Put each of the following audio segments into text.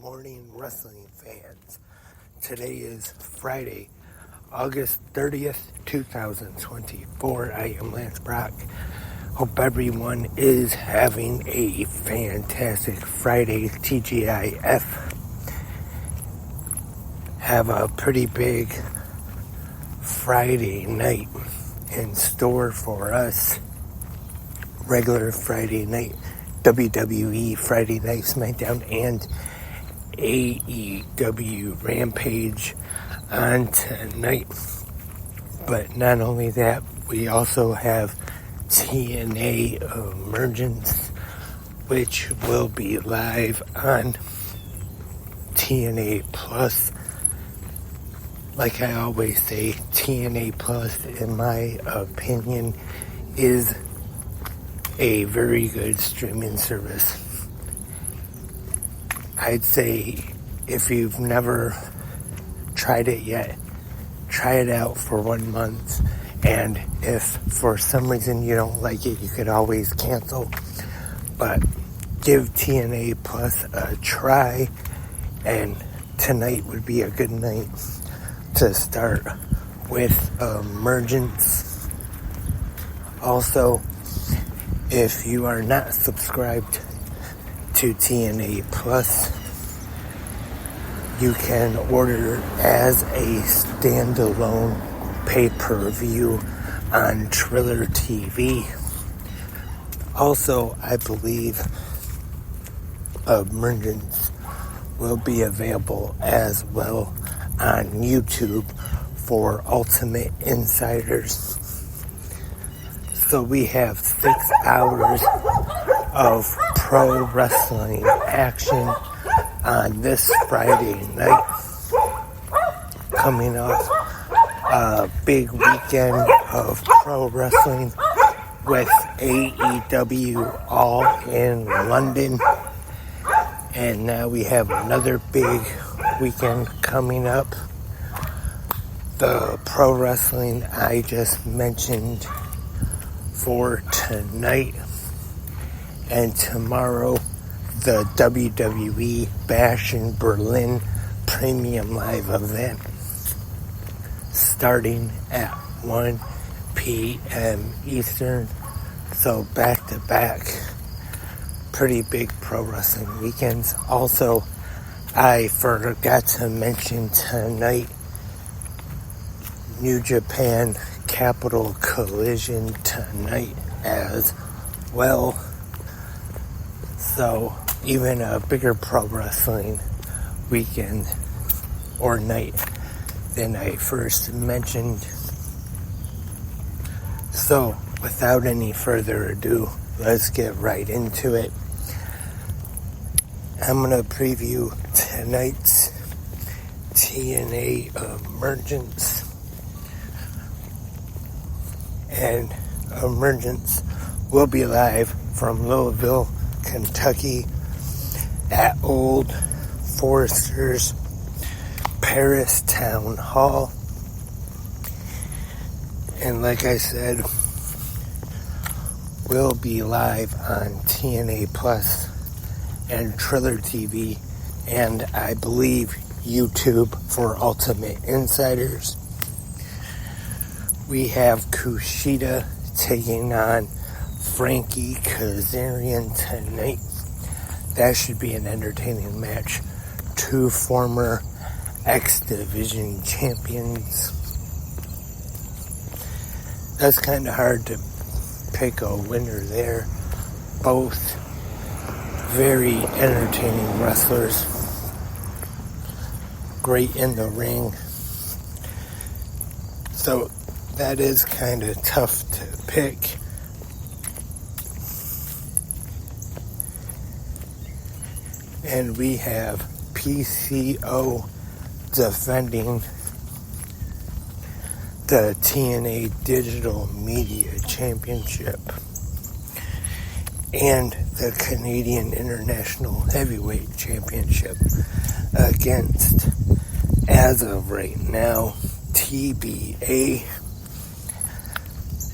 morning, wrestling fans. Today is Friday, August 30th, 2024. I am Lance Brock. Hope everyone is having a fantastic Friday. TGIF. Have a pretty big Friday night in store for us. Regular Friday night WWE Friday Night SmackDown and AEW Rampage on tonight. But not only that, we also have TNA Emergence, which will be live on TNA Plus. Like I always say, TNA Plus, in my opinion, is a very good streaming service. I'd say if you've never tried it yet, try it out for 1 month. And if for some reason you don't like it, you could always cancel. But give TNA Plus a try. And tonight would be a good night to start with Emergence. Also, if you are not subscribed to TNA Plus, you can order as a standalone pay-per-view on Triller TV. Also, I believe Emergence will be available as well on YouTube for Ultimate Insiders. So we have 6 hours of pro wrestling action on this Friday night, coming off a big weekend of pro wrestling with AEW all in London. And now we have another big weekend coming up. The pro wrestling I just mentioned for tonight, and tomorrow the WWE Bash in Berlin Premium Live event starting at 1 p.m. Eastern. So back to back, pretty big pro wrestling weekends. Also, I forgot to mention tonight, New Japan Capital Collision tonight as well. So even a bigger pro wrestling weekend or night than I first mentioned. So without any further ado, let's get right into it. I'm going to preview tonight's TNA Emergence. And Emergence will be live from Louisville, Kentucky at Old Foresters Paris Town Hall. And like I said, will be live on TNA Plus and Triller TV, and I believe YouTube for Ultimate Insiders. We have Kushida taking on Frankie Kazarian tonight. That should be an entertaining match. 2 former X Division champions. That's kind of hard to pick a winner there. Both very entertaining wrestlers. Great in the ring. So that is kind of tough to pick. And we have PCO defending the TNA Digital Media Championship and the Canadian International Heavyweight Championship against, as of right now, TBA.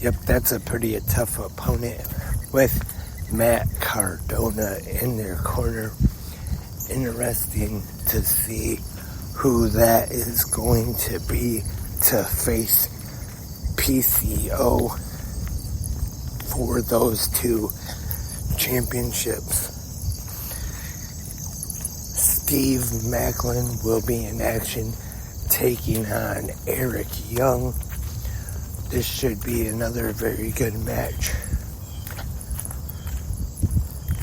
Yep, that's a pretty tough opponent with Matt Cardona in their corner. interesting to see who that is going to be to face PCO for those two championships. Steve Macklin will be in action taking on Eric Young. This should be another very good match.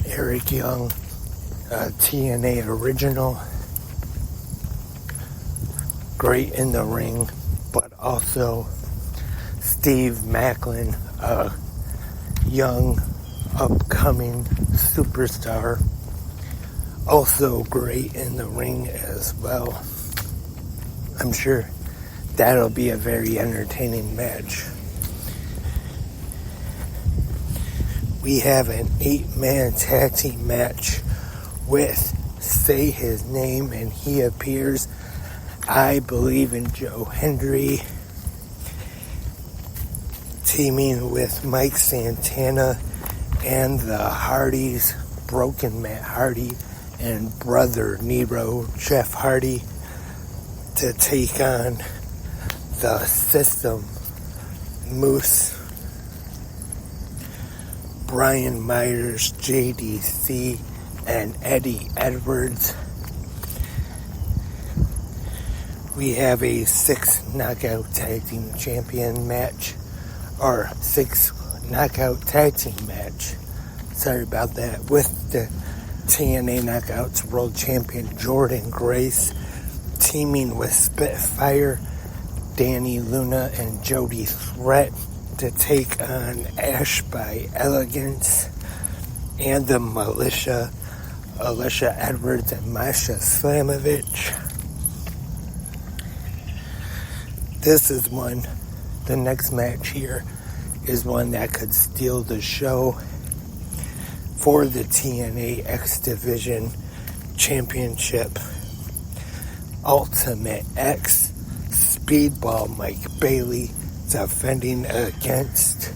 Eric Young, TNA original, great in the ring, but also Steve Macklin, a young, upcoming superstar, also great in the ring as well. I'm sure that'll be a very entertaining match. We have an 8-man tag team match with Say His Name, and he appears, I Believe in Joe Hendry, teaming with Mike Santana and the Hardys, Broken Matt Hardy and Brother Nero, Jeff Hardy, to take on the System, Moose, Brian Myers, JDC, and Eddie Edwards. We have a 6 knockout tag team champion match, or 6 knockout tag team match. Sorry about that. With the TNA Knockouts World Champion Jordan Grace teaming with Spitfire, Danny Luna, and Jody Threat to take on Ash by Elegance and the Militia, Alicia Edwards and Masha Slamovich. This is one, the next match here is one that could steal the show for the TNA X Division Championship. Ultimate X, Speedball Mike Bailey defending against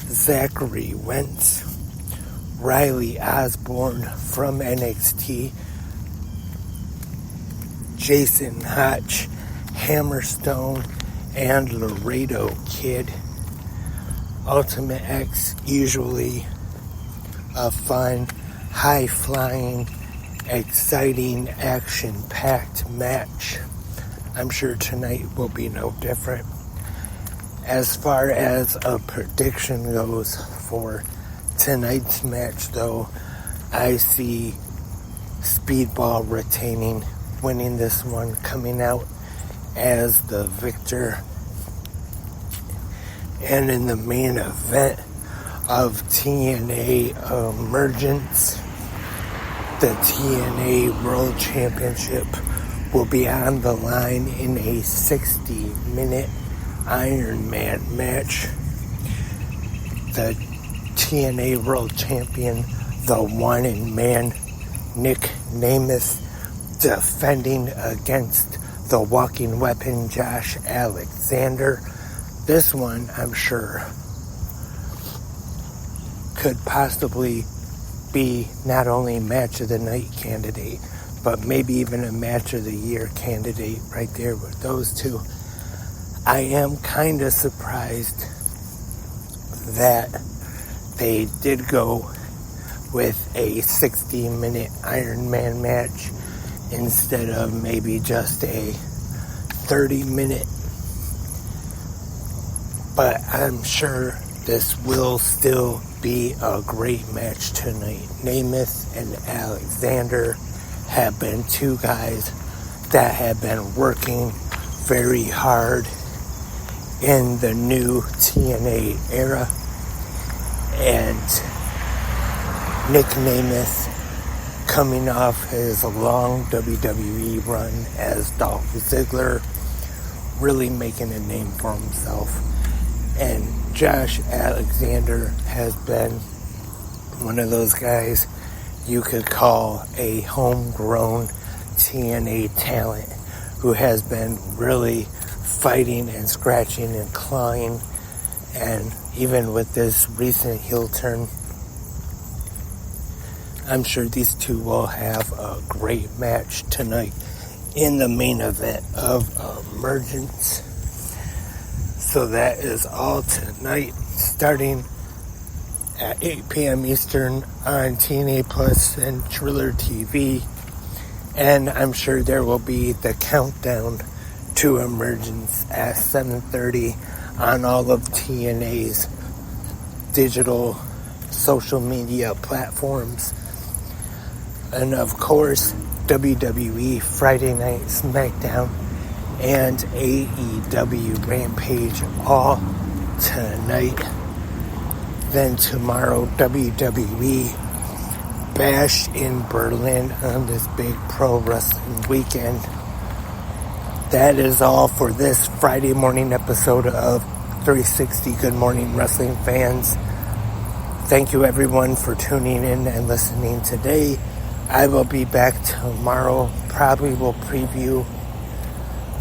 Zachary Wentz, Riley Osborne from NXT, Jason Hotch, Hammerstone, and Laredo Kid. Ultimate X, usually a fun, high-flying, exciting, action-packed match. I'm sure tonight will be no different. As far as a prediction goes for tonight's match, though, I see Speedball retaining, winning this one, coming out as the victor. And in the main event of TNA Emergence, the TNA World Championship will be on the line in a 60-minute Iron Man match. The TNA World Champion, the one-in-man Nick Namath, defending against the Walking Weapon Josh Alexander. This one, I'm sure, could possibly be not only match of the night candidate, but maybe even a match of the year candidate right there with those two. I am kind of surprised that they did go with a 60-minute Iron Man match instead of maybe just a 30-minute. But I'm sure this will still be a great match tonight. Namath and Alexander have been two guys that have been working very hard in the new TNA era. And Nick Namath, coming off his long WWE run as Dolph Ziggler, really making a name for himself. And Josh Alexander has been one of those guys you could call a homegrown TNA talent who has been really fighting and scratching and clawing. And even with this recent heel turn, I'm sure these two will have a great match tonight in the main event of Emergence. So that is all tonight, starting at 8 p.m. Eastern on TNA Plus and Triller TV. And I'm sure there will be the countdown to Emergence at 7:30 on all of TNA's digital social media platforms. And of course, WWE Friday Night SmackDown and AEW Rampage all tonight. Then tomorrow, WWE Bash in Berlin on this big pro wrestling weekend. That is all for this Friday morning episode of 360 Good Morning Wrestling fans. Thank you everyone for tuning in and listening today. I will be back tomorrow. Probably will preview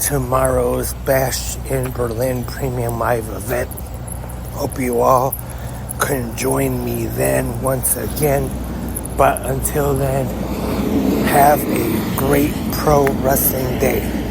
tomorrow's Bash in Berlin Premium Live event. Hope you all can join me then once again. But until then, have a great pro wrestling day.